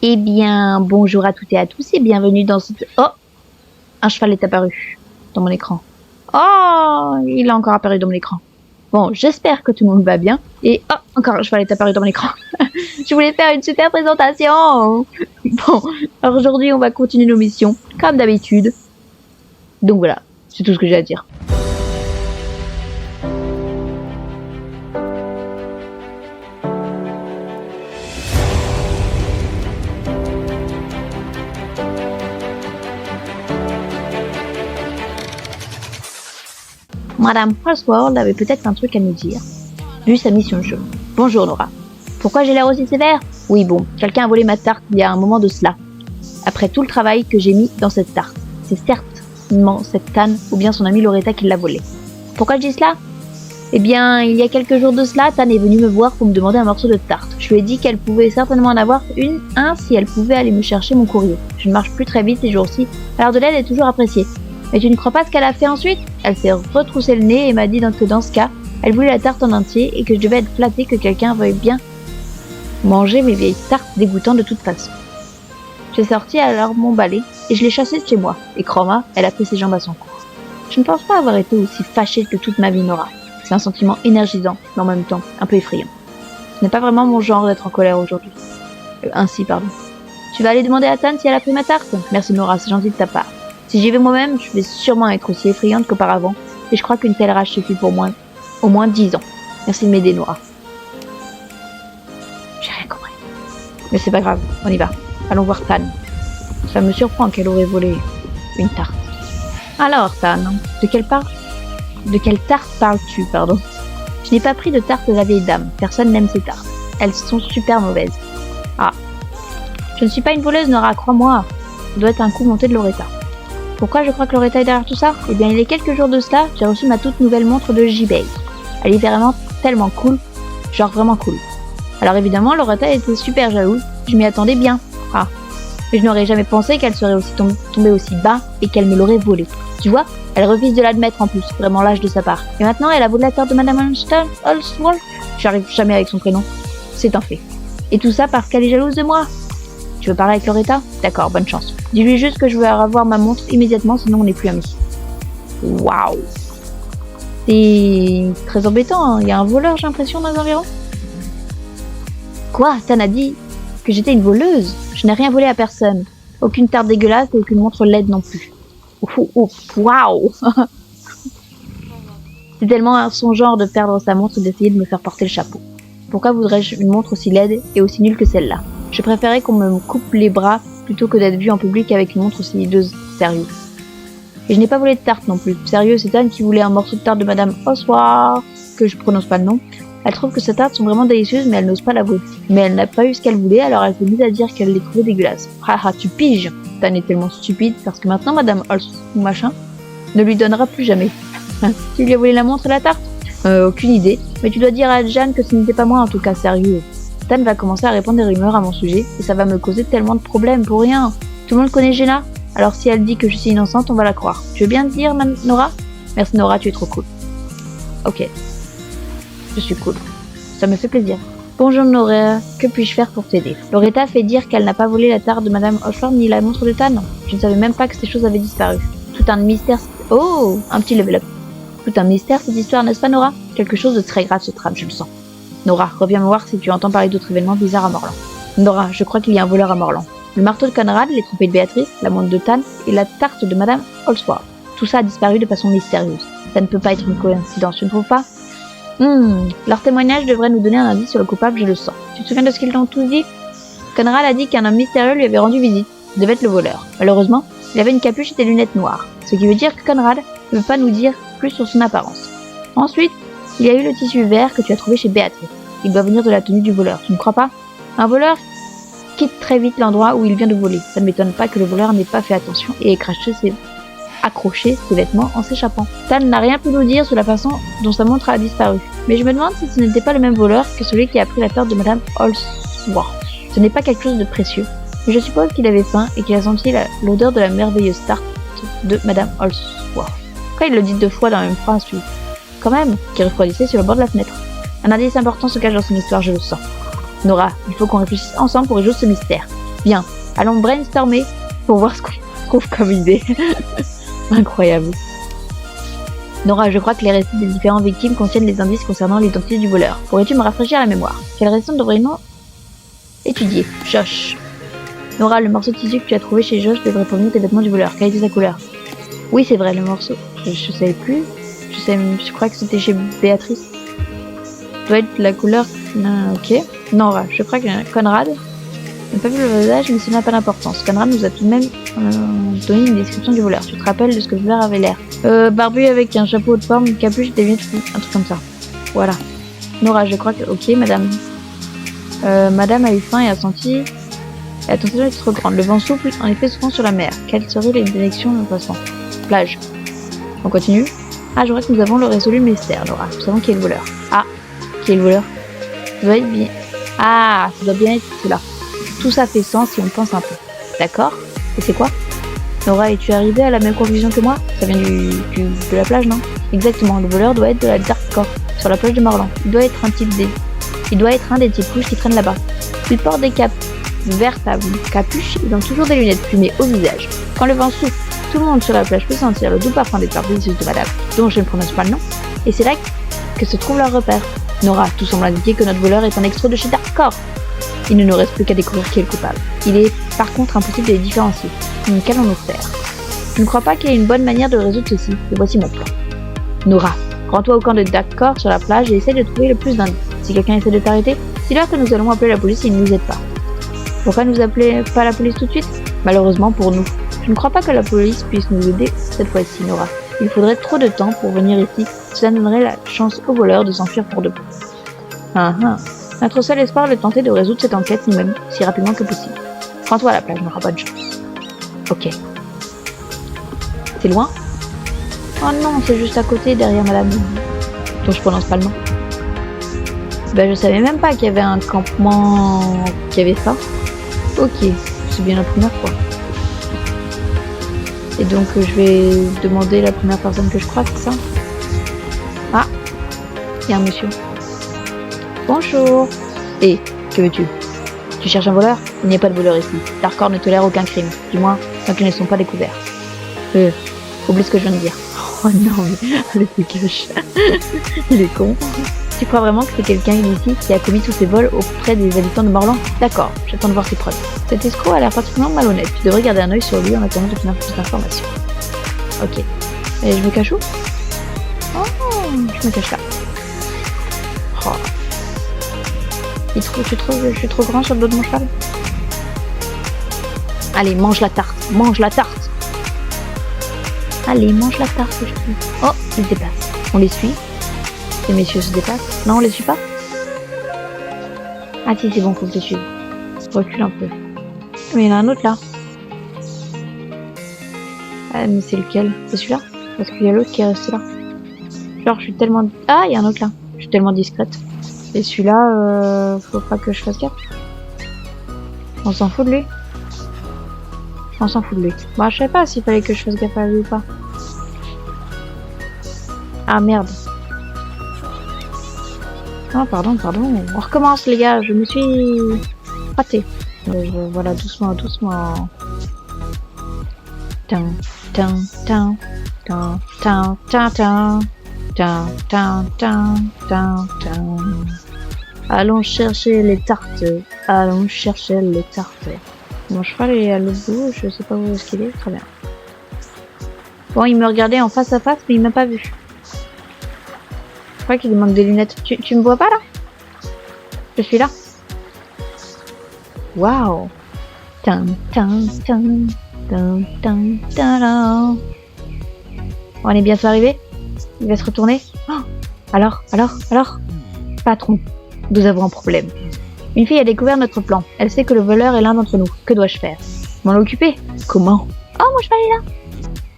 Eh bien, bonjour à toutes et à tous et bienvenue dans cette... Oh, un cheval est apparu dans mon écran. Oh, il est encore apparu dans mon écran. Bon, j'espère que tout le monde va bien. Et oh, encore un cheval est apparu dans mon écran. Je voulais faire une super présentation. Bon, alors aujourd'hui, on va continuer nos missions, comme d'habitude. Donc voilà, c'est tout ce que j'ai à dire. Madame Oswald avait peut-être un truc à nous dire, vu sa mission de jeu. Bonjour Nora. Pourquoi j'ai l'air aussi sévère? Oui bon, quelqu'un a volé ma tarte il y a un moment de cela. Après tout le travail que j'ai mis dans cette tarte. C'est certainement cette Tan ou bien son amie Loretta qui l'a volée. Pourquoi je dis cela? Eh bien, il y a quelques jours de cela, Tan est venue me voir pour me demander un morceau de tarte. Je lui ai dit qu'elle pouvait certainement en avoir un si elle pouvait aller me chercher mon courrier. Je ne marche plus très vite ces jours-ci, alors de l'aide est toujours appréciée. Mais tu ne crois pas ce qu'elle a fait ensuite? Elle s'est retroussé le nez et m'a dit que dans ce cas, elle voulait la tarte en entier et que je devais être flattée que quelqu'un veuille bien manger mes vieilles tartes dégoûtantes de toute façon. J'ai sorti alors mon balai et je l'ai chassée de chez moi. Et Chroma, elle a pris ses jambes à son cou. Je ne pense pas avoir été aussi fâchée que toute ma vie Nora. C'est un sentiment énergisant, mais en même temps un peu effrayant. Ce n'est pas vraiment mon genre d'être en colère aujourd'hui. Pardon. Tu vas aller demander à Tan si elle a pris ma tarte? Merci Nora, c'est gentil de ta part. Si j'y vais moi-même, je vais sûrement être aussi effrayante qu'auparavant, et je crois qu'une telle rage suffit pour moi au moins 10 ans. Merci de m'aider, Nora. J'ai rien compris. Mais c'est pas grave, on y va. Allons voir Tan. Ça me surprend qu'elle aurait volé une tarte. Alors, Tan, de quelle tarte parles-tu, pardon? Je n'ai pas pris de tarte de la vieille dame. Personne n'aime ces tartes. Elles sont super mauvaises. Ah. Je ne suis pas une voleuse, Nora, crois-moi. Ça doit être un coup monté de Loretta. Pourquoi je crois que Loretta est derrière tout ça? Eh bien, il y a quelques jours de cela, j'ai reçu ma toute nouvelle montre de J-Bay. Elle est vraiment tellement cool. Genre vraiment cool. Alors évidemment, Loretta était super jalouse. Je m'y attendais bien. Ah. Mais je n'aurais jamais pensé qu'elle serait aussi tombée aussi bas et qu'elle me l'aurait volée. Tu vois? Elle refuse de l'admettre en plus. Vraiment lâche de sa part. Et maintenant, elle a volé la tarte de Madame Oswald. J'arrive jamais avec son prénom. C'est un fait. Et tout ça parce qu'elle est jalouse de moi. Tu veux parler avec Loretta? D'accord, bonne chance. Dis-lui juste que je veux avoir ma montre immédiatement, sinon on n'est plus amis. Waouh! C'est très embêtant, hein. Il y a un voleur, j'ai l'impression, dans les environs. Quoi? Tan a dit que j'étais une voleuse? Je n'ai rien volé à personne. Aucune tarte dégueulasse et aucune montre laide non plus. Waouh! C'est tellement son genre de perdre sa montre et d'essayer de me faire porter le chapeau. Pourquoi voudrais-je une montre aussi laide et aussi nulle que celle-là? Je préférais qu'on me coupe les bras plutôt que d'être vue en public avec une montre aussi hideuse. Sérieux. Et je n'ai pas volé de tarte non plus. Sérieux, c'est Anne qui voulait un morceau de tarte de Madame Oswald, que je prononce pas le nom. Elle trouve que ces tartes sont vraiment délicieuses, mais elle n'ose pas l'avouer. Mais elle n'a pas eu ce qu'elle voulait, alors elle s'est mise à dire qu'elle les trouvait dégueulasses. Haha, tu piges! Tan est tellement stupide, parce que maintenant Madame machin ne lui donnera plus jamais. Tu lui as volé la montre et la tarte? Aucune idée. Mais tu dois dire à Jeanne que ce n'était pas moi en tout cas, sérieux. Tan va commencer à répandre des rumeurs à mon sujet, et ça va me causer tellement de problèmes pour rien. Tout le monde connaît Jenna, alors si elle dit que je suis innocente, on va la croire. Tu veux bien te dire, Nora? Merci Nora, tu es trop cool. Ok. Je suis cool. Ça me fait plaisir. Bonjour Nora, que puis-je faire pour t'aider? Loretta fait dire qu'elle n'a pas volé la tarte de Madame Oswald ni la montre de Tan. Je ne savais même pas que ces choses avaient disparu. Tout un mystère... Oh, un petit level up. Tout un mystère cette histoire, n'est-ce pas Nora? Quelque chose de très grave se trame, je le sens. Nora, reviens me voir si tu entends parler d'autres événements bizarres à Morlan. Nora, je crois qu'il y a un voleur à Morlan. Le marteau de Conrad, les trophées de Béatrice, la montre de Tan et la tarte de Madame Oswald. Tout ça a disparu de façon mystérieuse. Ça ne peut pas être une coïncidence, tu ne trouves pas? Leur témoignage devrait nous donner un indice sur le coupable, je le sens. Tu te souviens de ce qu'ils t'ont tous dit? Conrad a dit qu'un homme mystérieux lui avait rendu visite. Il devait être le voleur. Malheureusement, il avait une capuche et des lunettes noires. Ce qui veut dire que Conrad ne veut pas nous dire plus sur son apparence. Ensuite, il y a eu le tissu vert que tu as trouvé chez Béatrice. Il doit venir de la tenue du voleur, tu ne crois pas? Un voleur quitte très vite l'endroit où il vient de voler. Ça ne m'étonne pas que le voleur n'ait pas fait attention et ait accroché ses vêtements en s'échappant. Tan n'a rien pu nous dire sur la façon dont sa montre a disparu. Mais je me demande si ce n'était pas le même voleur que celui qui a pris la tarte de Madame Oswald. Ce n'est pas quelque chose de précieux. Mais je suppose qu'il avait faim et qu'il a senti l'odeur de la merveilleuse tarte de Madame Oswald. Pourquoi il le dit 2 fois dans la même phrase, lui? Quand même, qui refroidissait sur le bord de la fenêtre. Un indice important se cache dans son histoire, je le sens. Nora, il faut qu'on réfléchisse ensemble pour résoudre ce mystère. Bien, allons brainstormer pour voir ce qu'on trouve comme idée. Incroyable. Nora, je crois que les récits des différentes victimes contiennent les indices concernant l'identité du voleur. Pourrais-tu me rafraîchir la mémoire? Quelle raison devrait-nous étudier? Josh. Nora, le morceau de tissu que tu as trouvé chez Josh devrait provenir des vêtements du voleur. Quelle était sa couleur? Oui, c'est vrai, le morceau. Je savais plus. Je crois que c'était chez Béatrice. Doit être la couleur. Ok. Nora, je crois que Conrad n'a pas vu le visage, mais cela n'a pas d'importance. Conrad nous a tout de même donné une description du voleur. Tu te rappelles de ce que le voleur avait l'air? Barbu avec un chapeau de forme, une capuche, des lunettes, un truc comme ça. Voilà. Nora, je crois que... Ok, madame. Madame a eu faim et a senti... La tentation est trop grande. Le vent souffle en effet souvent sur la mer. Quelle serait les directions de passant? Plage. On continue? Ah, je crois que nous avons le résolu mystère, Nora. Nous savons qui est le voleur. Ah, qui est le voleur? Ça doit être bien... Ah, ça doit bien être cela. Tout ça fait sens si on pense un peu. D'accord? Et c'est quoi? Nora, es-tu arrivée à la même conclusion que moi? Ça vient de la plage, non? Exactement, le voleur doit être de la Dark Corp, sur la plage de Morland. Il doit être un des types rouges qui traînent là-bas. Il porte des capes vertes à capuche et ont toujours des lunettes fumées au visage. Quand le vent souffle, tout le monde sur la plage peut sentir le doux parfum des fleurs délicieuses de madame, dont je ne prononce pas le nom, et c'est là que se trouve leur repère. Nora, tout semble indiquer que notre voleur est un extrait de chez Dark Corp. Il ne nous reste plus qu'à découvrir qui est le coupable. Il est par contre impossible de les différencier. Donc qu'allons-nous faire? Je ne crois pas qu'il y ait une bonne manière de résoudre ceci, et voici mon plan. Nora, rends-toi au camp de Dark Corp sur la plage et essaie de trouver le plus d'indices. Si quelqu'un essaie de t'arrêter, dis-leur que nous allons appeler la police et ils ne nous aident pas. Pourquoi nous appeler pas la police tout de suite? Malheureusement pour nous. Je ne crois pas que la police puisse nous aider cette fois-ci, Nora. Il faudrait trop de temps pour venir ici. Cela donnerait la chance au voleur de s'enfuir pour de bon. Notre seul espoir est de tenter de résoudre cette enquête nous-mêmes, si rapidement que possible. Rends-toi à la plage, n'aura pas de chance. Ok. C'est loin? Oh non, c'est juste à côté, derrière madame. Donc je prononce pas le nom. Ben je savais même pas qu'il y avait un campement qui avait ça. Ok, c'est bien la première fois. Et donc je vais demander la première personne que je croise, c'est ça? Ah, il y a un monsieur. Bonjour. Et, que veux-tu? Tu cherches un voleur? Il n'y a pas de voleur ici. Dark Corp ne tolère aucun crime. Du moins, tant qu'ils ne sont pas découverts. Oublie ce que je viens de dire. Oh non, mais le cache. Il est con. Tu crois vraiment que c'est quelqu'un ici qui a commis tous ces vols auprès des habitants de Morland? D'accord, j'attends de voir ses preuves. Cet escroc a l'air particulièrement malhonnête. Tu devrais garder un œil sur lui en attendant d'obtenir plus d'informations. Ok. Et je me cache où? Oh, je me cache là. Oh. Tu trouves que je suis trop grand sur le dos de mon cheval? Allez, mange la tarte, mange la tarte. Allez, mange la tarte, je trouve. Oh, ils se déplacent. On les suit. Les messieurs se déplacent. Non, on les suit pas? Ah si, c'est bon, faut que je les suive. Recule un peu. Mais il y en a un autre là. Ah, mais c'est lequel? C'est celui-là? Parce qu'il y a l'autre qui est resté là. Genre, je suis tellement... Ah, il y a un autre là. Je suis tellement discrète. Et celui-là, faut pas que je fasse gaffe. On s'en fout de lui. On s'en fout de lui. Bah, je sais pas s'il fallait que je fasse gaffe à lui ou pas. Ah, merde. Ah, pardon. On recommence, les gars. Je me suis raté. Voilà, doucement. Allons chercher les tartes. Mon cheval est à l'autre bout, je sais pas où est-ce qu'il est, très bien. Bon, il me regardait en face à face, mais il m'a pas vu. Je crois qu'il demande des lunettes. Tu me vois pas là? Je suis là. Waouh. On est bientôt arrivé. Il va se retourner. Oh, alors patron, nous avons un problème. Une fille a découvert notre plan. Elle sait que le voleur est l'un d'entre nous. Que dois-je faire? M'en occuper? Comment? Oh, mon cheval est là.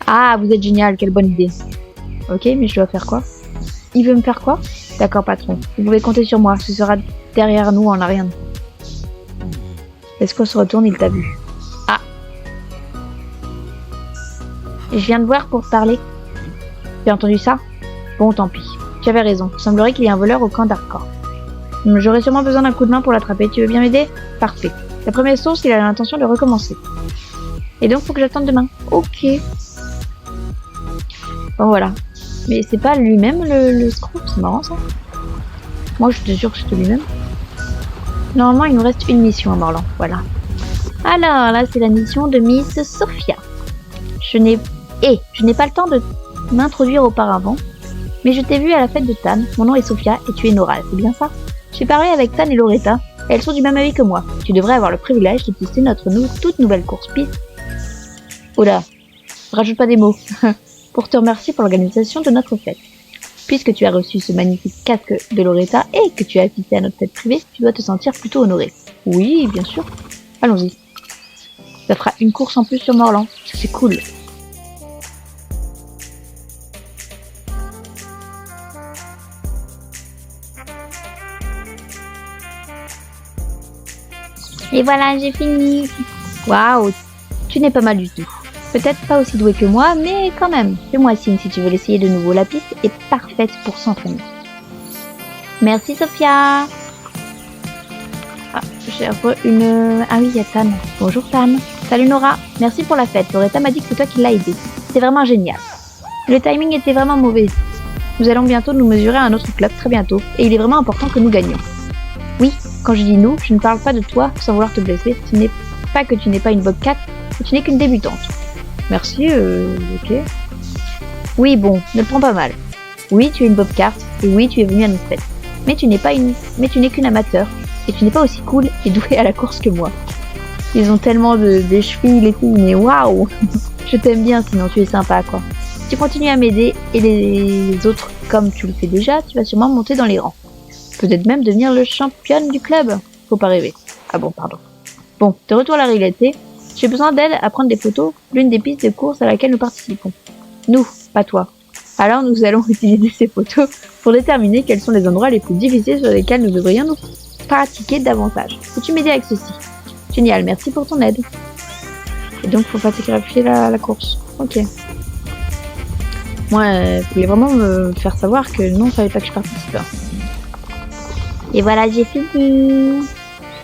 Ah, vous êtes génial, quelle bonne idée. Ok, mais je dois faire quoi? Il veut me faire quoi? D'accord, patron. Vous pouvez compter sur moi. Ce sera derrière nous en arrière. Est-ce qu'on se retourne? Il t'a vu. Ah. Je viens de voir pour te parler. Tu as entendu ça? Bon, tant pis. Tu avais raison. Il semblerait qu'il y ait un voleur au camp Dark Corp. J'aurais sûrement besoin d'un coup de main pour l'attraper. Tu veux bien m'aider? Parfait. D'après mes sources, il a l'intention de recommencer. Et donc, faut que j'attende demain. Ok. Bon, voilà. Mais c'est pas lui-même le Scrooge, c'est marrant ça. Moi, je te jure que c'était lui-même. Normalement, il nous reste une mission à Morlan. Voilà. Alors, là, c'est la mission de Miss Sophia. Je n'ai pas le temps de m'introduire auparavant, mais je t'ai vu à la fête de Tan. Mon nom est Sophia et tu es Nora, c'est bien ça? J'ai parlé avec Tan et Loretta, et elles sont du même avis que moi. Tu devrais avoir le privilège de tester notre toute nouvelle course piste. Oula, rajoute pas des mots. Pour te remercier pour l'organisation de notre fête. Puisque tu as reçu ce magnifique casque de Loretta et que tu as assisté à notre fête privée, tu dois te sentir plutôt honoré. Oui, bien sûr. Allons-y. Ça fera une course en plus sur Morlan. C'est cool. Et voilà, j'ai fini. Waouh, tu n'es pas mal du tout. Peut-être pas aussi doué que moi, mais quand même. Fais-moi signe si tu veux l'essayer de nouveau. La piste est parfaite pour s'entraîner. Merci Sophia. Ah, j'ai une... Ah oui, il y a Tan. Bonjour Tan. Salut Nora. Merci pour la fête. Loretta m'a dit que c'est toi qui l'as aidé. C'était vraiment génial. Le timing était vraiment mauvais. Nous allons bientôt nous mesurer à un autre club, très bientôt. Et il est vraiment important que nous gagnions. Oui, quand je dis nous, je ne parle pas de toi sans vouloir te blesser. Ce n'est pas que tu n'es pas une bobcat, mais tu n'es qu'une débutante. Merci, ok. Oui, bon, ne le prends pas mal. Oui, tu es une bobcat, et oui, tu es venue à notre fête. Mais tu n'es qu'une amateur, et tu n'es pas aussi cool et douée à la course que moi. Ils ont tellement des chevilles, les filles, mais waouh. Je t'aime bien, sinon tu es sympa, quoi. Si tu continues à m'aider, et les autres, comme tu le fais déjà, tu vas sûrement monter dans les rangs. Peut-être même devenir le championne du club. Faut pas rêver. Ah bon, pardon. Bon, de retour à la réalité. J'ai besoin d'aide à prendre des photos l'une des pistes de course à laquelle nous participons. Nous, pas toi. Alors nous allons utiliser ces photos pour déterminer quels sont les endroits les plus difficiles sur lesquels nous devrions nous pratiquer davantage. Peux-tu m'aider avec ceci? Génial, merci pour ton aide. Et donc faut photographier la course. Ok. Moi, je voulais vraiment me faire savoir que non, il fallait pas que je participe. Et voilà, j'ai fini.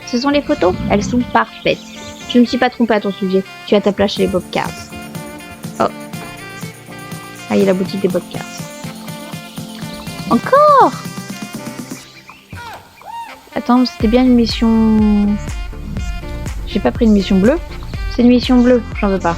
Ce sont les photos, elles sont parfaites. Je ne me suis pas trompée à ton sujet. Tu as ta place chez les Bobcats. Oh. Ah, il y a la boutique des Bobcats. Encore. Attends, c'était bien une mission... J'ai pas pris une mission bleue. C'est une mission bleue, j'en veux pas.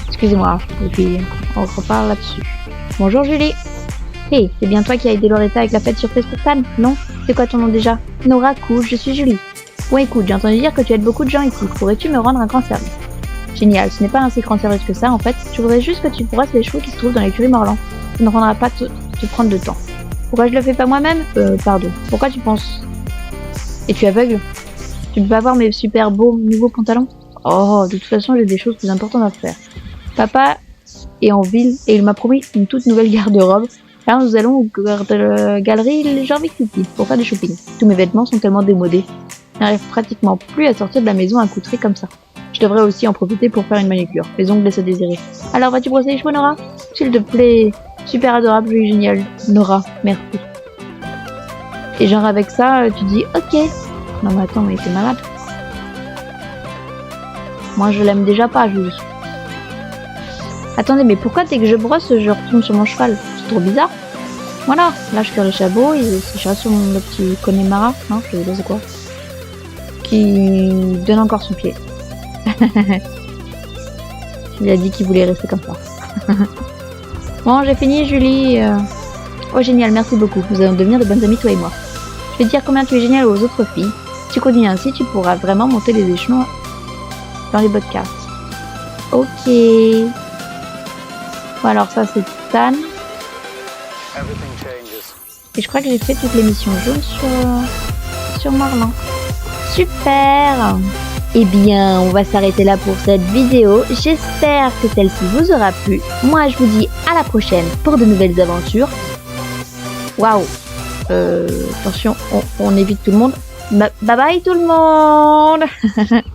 Excusez-moi, et puis on reparle là-dessus. Bonjour Julie. Hey, c'est bien toi qui as aidé Loretta avec la fête surprise pour Tan, non? C'est quoi ton nom déjà? Nora, cool, je suis Julie. Bon écoute, j'ai entendu dire que tu aides beaucoup de gens ici. Pourrais-tu me rendre un grand service? Génial, ce n'est pas un si grand service que ça en fait. Je voudrais juste que tu brosses les cheveux qui se trouvent dans l'écurie Morlan. Ça ne rendra pas te prendre de temps. Pourquoi je le fais pas moi-même? Pardon. Pourquoi tu penses? Et tu es aveugle? Tu peux pas voir mes super beaux nouveaux pantalons? Oh, de toute façon, j'ai des choses plus importantes à faire. Papa est en ville et il m'a promis une toute nouvelle garde-robe. Là, nous allons aux galeries Jorvik City pour faire du shopping. Tous mes vêtements sont tellement démodés. Je n'arrive pratiquement plus à sortir de la maison accoutrée comme ça. Je devrais aussi en profiter pour faire une manucure. Les ongles laissent à désirer. Alors, vas-tu brosser les cheveux, Nora? S'il te plaît. Super adorable, joli, génial. Nora, merci. Et genre avec ça, tu dis ok. Non mais attends, mais t'es malade. Moi, je l'aime déjà pas, Julie. Attendez, mais pourquoi dès que je brosse, je retourne sur mon cheval? C'est trop bizarre. Voilà, là je cueille les chabots, et c'est sur le petit Connemara, non, je sais quoi. Qui donne encore son pied. Il a dit qu'il voulait rester comme ça. Bon, j'ai fini, Julie. Oh, génial, merci beaucoup. Nous allons devenir de bonnes amies, toi et moi. Je vais te dire combien tu es génial aux autres filles. Si tu continues ainsi, tu pourras vraiment monter les échelons dans les podcasts. Ok. Bon, alors ça, c'est Tan. Et je crois que j'ai fait toutes les missions jaunes sur Morlan. Super! Eh bien, on va s'arrêter là pour cette vidéo. J'espère que celle-ci vous aura plu. Moi, je vous dis à la prochaine pour de nouvelles aventures. Waouh! Attention, on évite tout le monde. Bye bye tout le monde!